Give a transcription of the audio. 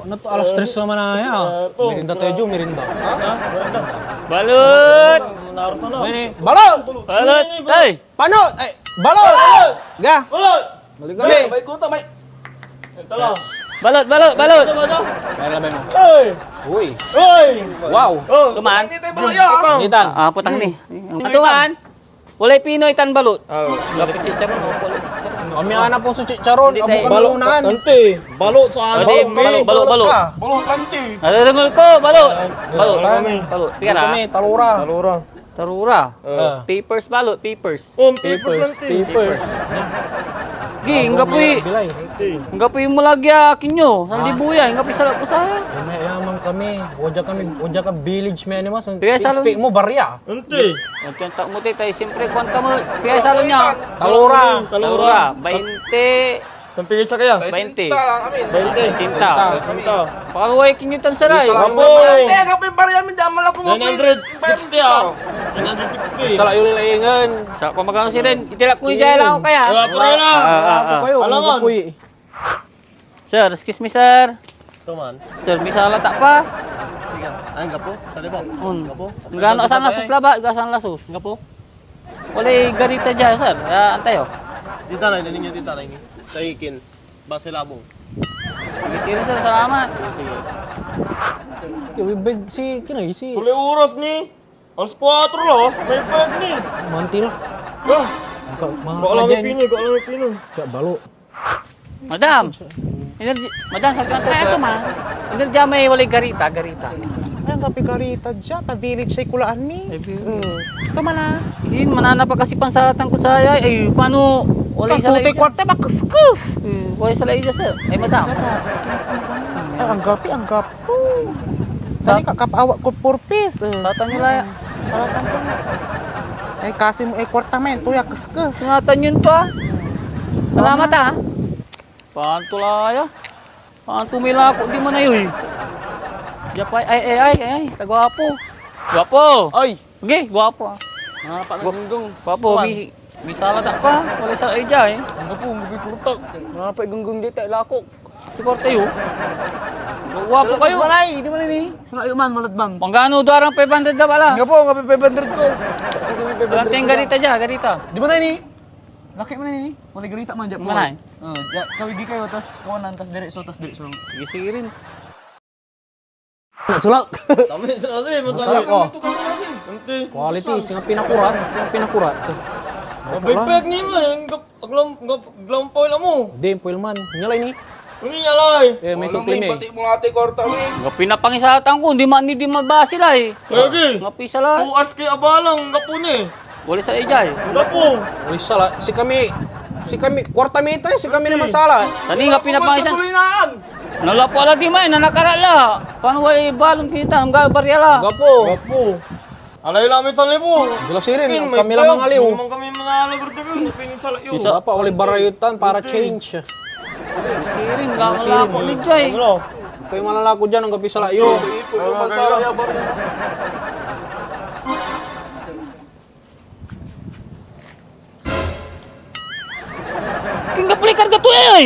Na to alas 3 naman na ya. Merinda tayo Jo, merinda. Balot! Ini, balot. Balot! Ay! Panot. Ay, balot. Ga. Balot! Balik kami. May kuta, may... Tala. Balot! Balot! Balot! Kaya labay mo. Hey! Uy. Hey! Wow. Tuman? Hindi tayo balot yan! Nitan. Putang ni. Atuan! Walay Pinoy tan balot. Oh. Lapit chicharon o walay chicharon. Kami ana po sa chicharon. Hindi Abo tayo. kami unahan. Ante, balot sa ano? Balot, balot, balot. Balot kanti. Nararangol ko, balot. Balot. kami. Balot. Kami Pira. kami talura. Talura. Tarura. Ah. Papers balot, papers. Papers kanti. Papers. Gi, nga po'y, Bilay. nga po'y mulagya kinyo. Sandi buya, nga po'y salak ko saya. Ay, may yaman kami. Wajah ka village may animas. Kaya sa- Speak mo barya. Ante. At yung tak mo tayo, siyempre, kwanta mo. Kaya salo niya. Talura. Tarura. 20. Sampigil sa kaya? 20. 20. Sinta. Sinta. Pakaluway kinyo tan saray. Isa lang. Aboy! Eh, kapit bariya mi dama lang 960 ah. 960. Sala yung laingan. Sa pamagano si Ren, itilak ko yung jaya lang ako kaya. Pura na. Ako kayo. Alangan. Ano kapoy? Sir, excuse me sir. Tuman. Sir, bisa lata pa. Ay, gapo. Sali po. Gano asan lasos laba, gasan lasos. Gapo. Walay garita dyan sir. Antayo. Dita na, ninyo dita na ini. Taikin. Base labong. Sige sir, salamat. Sige. Big si Kinoy si Tuloy oras ni. Alas 4 lo. May bag ni. Manti lah. Ah, Mga kok lang kajan. pinoy, kok lang pinoy. Kaya balo. Madam. Energy, madam sa kanto. Ay, ito ma. Energy may walay garita, garita. Ay, ang kapikarita dyan. Ta village say kulaan mi. Ito man na. Hindi manana pa kasi pansalatan ko saya. Ay, paano walay sa Kakutay laija? kwarta makuskus. Walay sa laija sir. Ay, madam. Ay, ang gapi, ang gapo. Sani kakapawa ko purpose. Tatan nila. Paratan ko. Ay, kasi mo ay kwarta men. Tuya kuskus. Ingatan yun pa. Salamat ha. Pantulaya. Pantumila ako di mo na yun. Japay, ay, tagwapo. Gwapo. Ay, Okay, gwapo. mga panggong. Gwapo, bisala tak pa. Wala sa ija eh. Gapo, magikutak. Mga pagunggong dito lakok. Sikor tayo. Gwapo kayo. Waray, di man ni. Sulayo man malad bang. Panggano darang 500 na pala. Gapo, ngapi 500 ko. Sige, may 500. Ganteng garita dyan, garita. Di man ni. Laki man ni. Wala garita man dyan. Manay. Kawigi kayo, tas kawanan, tas diretso, tas diretso. Sige, sige rin. Sulak. Kami sa ali, Sulak oh. Ante. Quality singa pinakurat, May bag ni man, glam foil mo. Dim poilman. Nyalay ni. Uni nyalay. May suklime. mo ate kwarta mi. Nga pinapangisatan ko, hindi man di magbasa sila eh. Lagi. Nga pisa lang. 2 hours kay abalang gapo ni. Wala sa ija eh. Gapo. Uy sala si kami kwarta meter si kami na masala. Tani nga pinapangisan. Kulinaan. Nala po ala di man, nanakarala. Paano wala balong kita, ang gabarya la. Gapo. Gapo. Alay namin sa libo. Dila sirin kami lang mga aliw. Naman kami mga alagar tabi. Pingin sa layo. Isa- Apa uli barayutan para change. Sirin, wala po ni Jay. Ano? Kayo malalako dyan ang gabi sa layo. Ipo yung masala. King gapuli karga to eh.